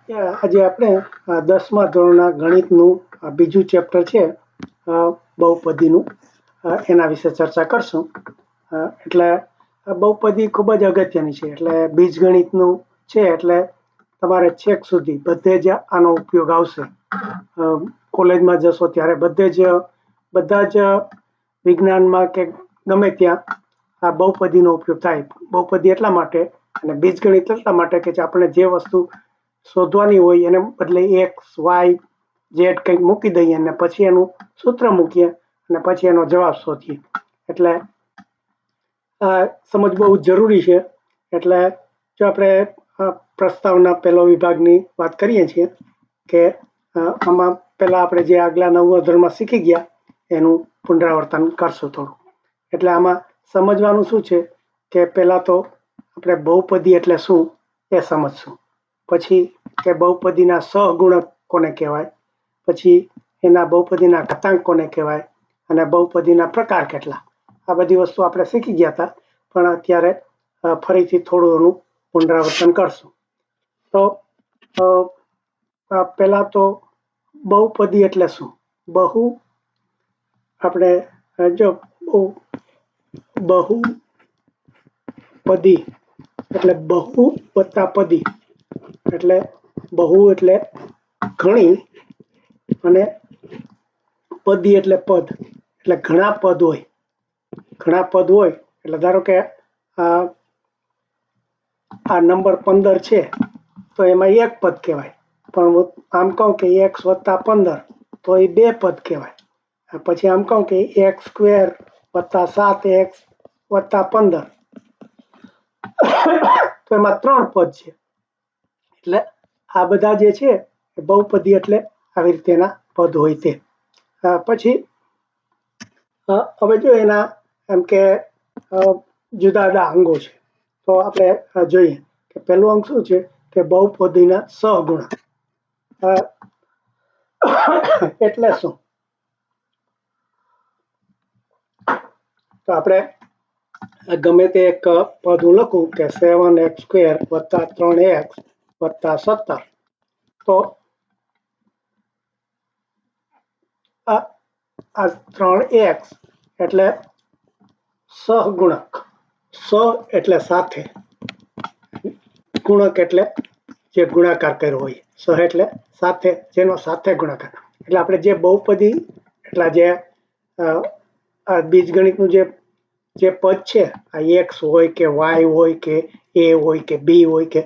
આજે આપણે 10મા ધોરણના ગણિતનું બીજું ચેપ્ટર છે બહુપદીનું, એના વિશે ચર્ચા કરશું. એટલે બહુપદી ખૂબ જ અગત્યની છે. એટલે બીજગણિતનું છે એટલે તમારે છેક સુધી બધે જ આનો ઉપયોગ આવશે. કોલેજમાં જશો ત્યારે બધા જ વિજ્ઞાનમાં કે ગમે ત્યાં આ બહુપદીનો ઉપયોગ થાય. બહુપદી એટલા માટે અને બીજગણિત એટલા માટે કે આપણે જે વસ્તુ શોધવાની હોય એને બદલે એક્સ વાય ઝેડ કંઈક મૂકી દઈએ અને પછી એનું સૂત્ર મૂકીએ અને પછી એનો જવાબ શોધીએ. એટલે સમજ બહુ જરૂરી છે. એટલે જો આપણે પ્રસ્તાવના પહેલો વિભાગની વાત કરીએ છીએ કે આમાં પહેલાં આપણે જે આગલા 9મા ધોરણમાં શીખી ગયા એનું પુનરાવર્તન કરશું થોડું. એટલે આમાં સમજવાનું શું છે કે પહેલાં તો આપણે બહુપદી એટલે શું એ સમજશું. પછી કે બહુપદીના સહગુણક કોને કહેવાય, પછી એના બહુપદીના ઘાતાંક કોને કહેવાય અને બહુપદીના પ્રકાર કેટલા. આ બધી વસ્તુ આપણે શીખી ગયા હતા, પણ અત્યારે ફરીથી થોડું એનું પુનરાવર્તન કરશું. તો પહેલાં તો બહુપદી એટલે શું? આપણે જો બહુપદી એટલે બહુ વત્તા પદી, એટલે બહુ એટલે ઘણી અને પદી એટલે પદ, એટલે ઘણા પદ હોય. ઘણા પદ હોય એટલે ધારો કે આ નંબર 15 છે તો એમાં એક પદ કહેવાય. પણ આમ કહું કે x વત્તા 15 તો એ બે પદ કહેવાય. પછી આમ કહું કે x² વત્તા 7x વત્તા 15 તો એમાં 3 પદ છે. એટલે આ બધા જે છે એ બહુપદી એટલે આવી રીતેના પદ હોય તે. પછી હવે જો એના એમ કે જુદા જુદા અંગો છે. તો આપણે જોઈએ કે પહેલું અંગ શું છે કે બહુપદીના સહગુણક. એટલે શું? તો આપણે ગમે તે એક પદ હું લખું કે 7x² વત્તા 3x વત્તા 17. તો આ 3x એટલે સહગુણક. સ એટલે સાથે, ગુણક એટલે જે ગુણાકાર કર્યો હોય. સહ એટલે સાથે, જેનો સાથે ગુણાકાર. એટલે આપણે જે બહુપદી એટલા જે બીજગણિતનું જે પદ છે, આ એક્સ હોય કે વાય હોય કે એ હોય કે બી હોય કે,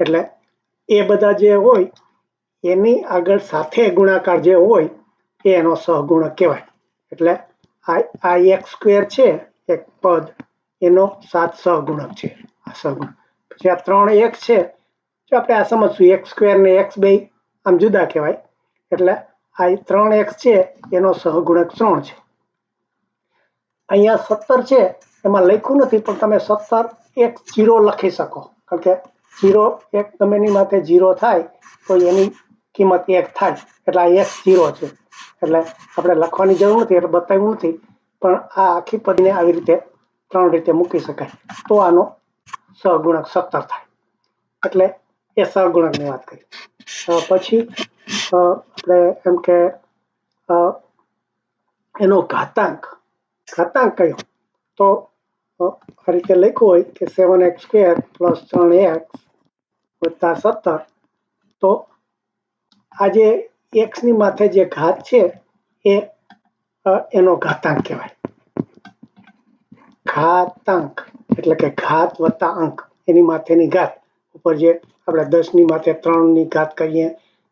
એટલે એ બધા જે હોય એની આગળ સાથે ગુણાકાર જે હોય એ એનો સહગુણક કહેવાય. એટલે આ x² છે એક પદ, એનો 7 સહગુણક છે. આ સહગુણક. પછી આ 3x છે, જો આપણે આ સમજશું x² ને x બે આમ જુદા કહેવાય. એટલે આ 3x છે એનો સહગુણક 3 છે. અહીંયા 17 છે એમાં લખ્યું નથી, પણ તમે 17x0 લખી શકો. કારણ કે 0 એક ગમેની માથે 0 થાય તો એની કિંમત 1 થાય. એટલે આ x0 છે. એટલે આપણે લખવાની જરૂર નથી, એટલે બતાવ્યું નથી. પણ આ આખી પદને આવી રીતે 3 રીતે મૂકી શકાય. તો આનો સહગુણક 17 થાય. એટલે એ સહગુણકની વાત કરી. પછી આપણે એમ કે એનો ઘાતાંક કયો? તો આ રીતે લખ્યું હોય કે 7x² પ્લસ 3x વત્તા 17. તો આ જે x ની માથે જે ઘાત છે એનો ઘાતાંક કહેવાય. ઘાતાંક એટલે કે ઘાત વત્તા અંક, એની માથેની ઘાત. ઉપર જે આપણે 10 ની માથે 3 ની ઘાત કરીએ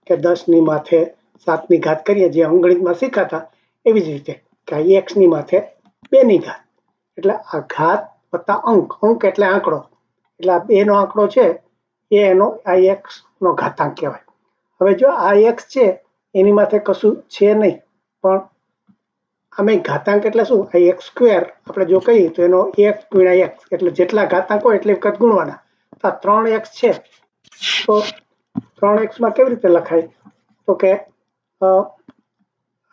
કે 10 ની માથે 7 ની ઘાત કરીએ, જે અંગણિતમાં શીખાતા, એવી જ રીતે કે x ની માથે 2 ની ઘાત. એટલે આ ઘાત વત્તા અંક. અંક એટલે આંકડો. એટલે આ 2 નો આંકડો છે એ એનો આ x નો ઘાતાંક કહેવાય. હવે જો આ x છે એની માથે કશું છે નહીં, પણ આમે ઘાતાંક એટલે શું? આ x² આપણે જો કહીએ તો એનો 1 ગુણ્યા x, એટલે જેટલા ઘાતાંક હોય એટલે વખત ગુણવાના. તો આ 3x છે તો 3x માં કેવી રીતે લખાય? તો કે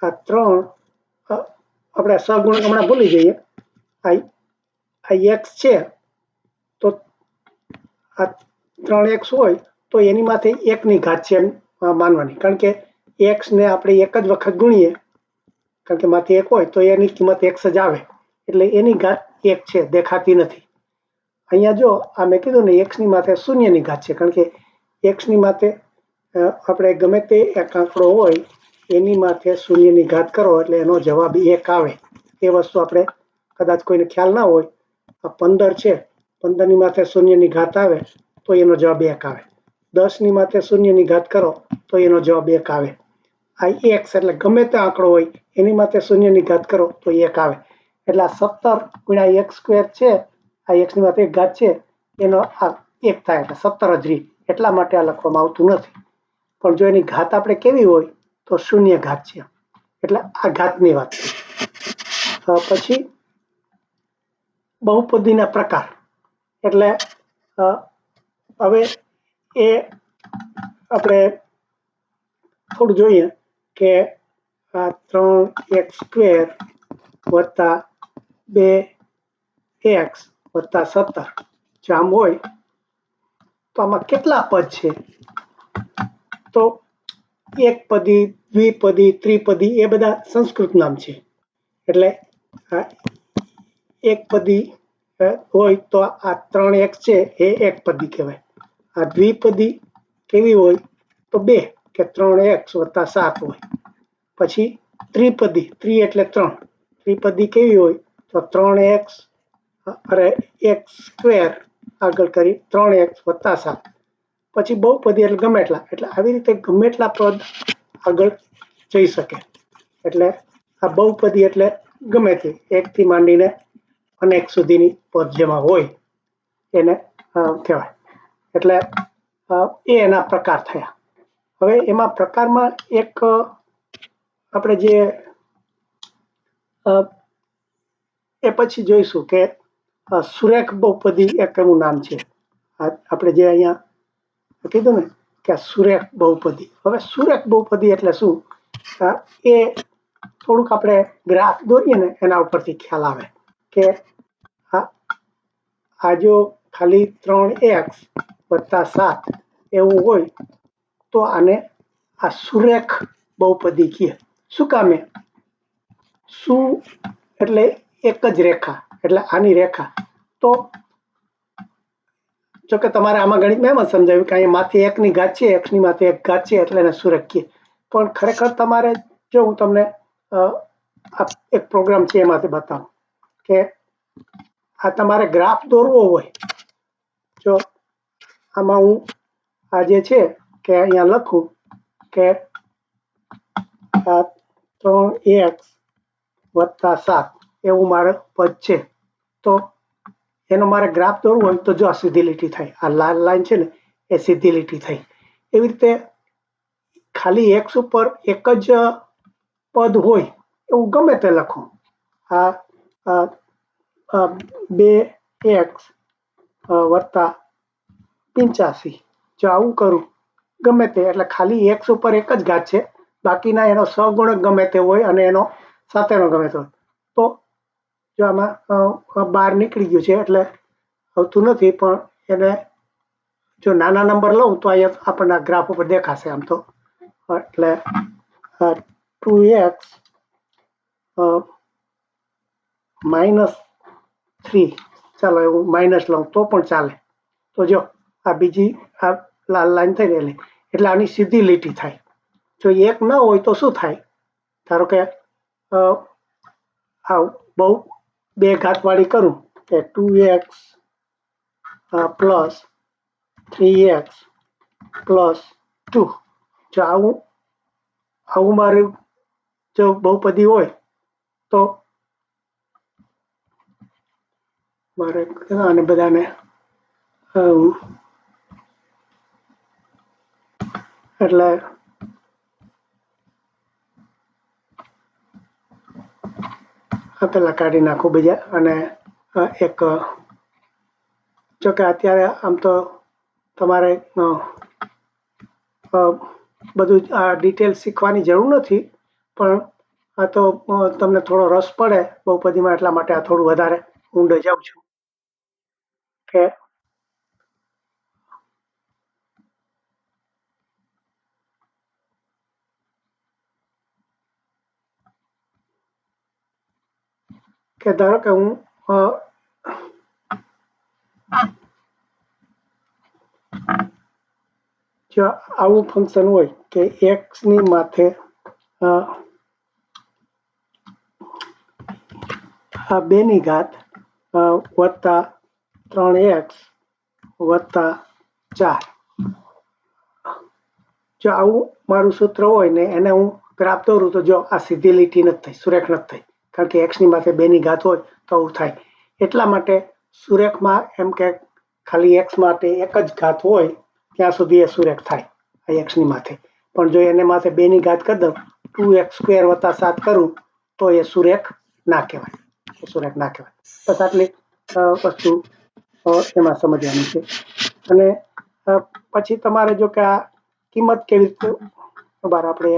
આ 3 આપણે સહગુણક હમણાં ભૂલી જઈએ. આ x છે તો આ 3x હોય તો એની માથે 1ની ઘાત છે એમ માનવાની, કારણ કે x ને આપણે એક જ વખત ગુણીએ, કારણ કે માથે 1 હોય તો એની કિંમત x જ આવે, એટલે એની ઘાત 1 છે, દેખાતી નથી. અહીંયા જો આ મેં કીધું ને x ની માથે 0ની ઘાત છે, કારણ કે x ની માથે આપણે ગમે તે એક આંકડો હોય એની માથે 0ની ઘાત કરો એટલે એનો જવાબ 1 આવે. એ વસ્તુ આપણે કદાચ કોઈને ખ્યાલ ના હોય, આ 15 છે, 15ની માથે 0ની ઘાત આવે તો એનો જવાબ 1 આવે. 10ની માથે 0ની ઘાત કરો તો એનો જવાબ 1 આવે. આ x એટલે ગમે તે આંકડો હોય એની માથે 0ની ઘાત કરો તો 1 આવે. એટલે આ 17 ગુણ્યા x² છે, આ x ની માથે 1 ઘાત છે, એનો આ 1 થાય એટલે 17 જ રહી. એટલા માટે આ લખવામાં આવતું નથી. પણ જો એની ઘાત આપણે કેવી હોય તો 0 ઘાત છે, એટલે આ ઘાતની વાત છે. પછી બહુપદીના પ્રકાર, એટલે હવે એ આપણે થોડું જોઈએ કે આ 3x² વત્તા 2x વત્તા 17 જો આમ હોય તો આમાં કેટલા પદ છે? તો એકપદી, દ્વિપદી, ત્રિપદી એ બધા સંસ્કૃત નામ છે. એટલે એકપદી હોય તો આ 3x છે એ એકપદી કહેવાય. આ દ્વિપદી કેવી હોય તો 2 કે 3x વત્તા 7 હોય. પછી ત્રિપદી, ત્રિ એટલે 3, ત્રિપદી કેવી હોય તો 3x અરે x² આગળ કરી 3x વત્તા 7. પછી બહુપદી એટલે ગમે એટલા, એટલે આવી રીતે ગમે એટલા પદ આગળ જઈ શકે. એટલે આ બહુપદી એટલે ગમે તે 1 થી માંડીને અનેક સુધીની પદ જેમાં હોય એને કહેવાય. એટલે એ એના પ્રકાર થયા. હવે એમાં પ્રકારમાં એક આપણે જે એ પછી જોઈશું કે સુરેખ બહુપદી એક એનું નામ છે. આપણે જે અહીંયા કીધું ને કે સુરેખ બહુપદી. હવે સુરેખ બહુપદી એટલે શું? એ થોડુંક આપણે ગ્રાફ દોરીએ ને એના ઉપરથી ખ્યાલ આવે કે આ જો ખાલી 3x વત્તા 7 એવું હોય તો આને આ સુરેખ બહુપદી કહે. શું કામે? શું એટલે એક જ રેખા, એટલે આની રેખા. તો જો કે તમારે આમાં ગણિતમાં એમ જ સમજાવ્યું કે અહીંયા માથે 1ની ઘાત છે, x ની માથે 1 ઘાત છે એટલે એને સુરેખ કહે. પણ ખરેખર તમારે જો હું તમને એક પ્રોગ્રામ છે એમાંથી બતાવું કે આ તમારે ગ્રાફ દોરવો હોય, જો આમાં હું આ જે છે કે અહીંયા લખું કે 3x વત્તા 7 એવું મારે પદ છે, તો એનો મારે ગ્રાફ દોરવો હોય તો જો આ સીધી લીટી થાય, આ લાલ લાઈન છે ને એ સીધી લીટી થઈ. એવી રીતે ખાલી x ઉપર એક જ પદ હોય એવું ગમે તે લખો. આ 2x વત્તા 85 જો આવું કરું ગમે તે, એટલે ખાલી x ઉપર એક જ ઘાત છે, બાકીના એનો સહગુણક ગમે તે હોય અને એનો સાથેનો ગમે તે હોય. તો જો આમાં બહાર નીકળી ગયું છે એટલે આવતું નથી, પણ એને જો નાના નંબર લઉં તો અહીંયા આપણને ગ્રાફ ઉપર દેખાશે આમ તો. એટલે 2x -3, ચાલો એવું માઇનસ લઉં તો પણ ચાલે. તો જો આ બીજી આ લાલ લાઈન થઈ ગયેલી, એટલે આની સીધી લીટી થાય. જો એક ન હોય તો શું થાય? ધારો કે બહુ 2 ઘાત વાળી કરું કે 2x પ્લસ 3x પ્લસ 2, જો આવું મારું જો બહુપદી હોય તો મારે આને બધાને એટલે પેલા કાઢી નાખું બીજા. અને એક જોકે અત્યારે આમ તો તમારે બધું આ ડિટેલ શીખવાની જરૂર નથી, પણ આ તો તમને થોડો રસ પડે બહુપદીમાં એટલા માટે આ થોડું વધારે ઊંડે જાઉં છું કે કે ધારો કે હું જો આવું ફંક્શન હોય કે x ની માથે આ 2 ની ઘાત વત્તા 3x વત્તા 4, જો આવું મારું સૂત્ર હોય ને એને હું ગ્રાફ દોરું તો જો આ સીધી લીટી નથી થઈ, સુરેખ નથી થઈ, કારણ કે x ની માથે 2 ની ઘાત હોય તો આવું થાય. એટલા માટે સુરેખમાં એમ કે ખાલી x માટે એક જ ઘાત હોય ત્યાં સુધી એ સુરેખ થાય આ x ની માથે. પણ જો એને માથે 2 ની ઘાત કરી દઉં 2x² વત્તા 7 કરું તો એ સુરેખ ના કહેવાય, સુરેખ ના કહેવાય. બસ આટલી વસ્તુ એમાં સમજવાની છે. અને પછી તમારે જો કે આ કિંમત કેવી રીતે આપણે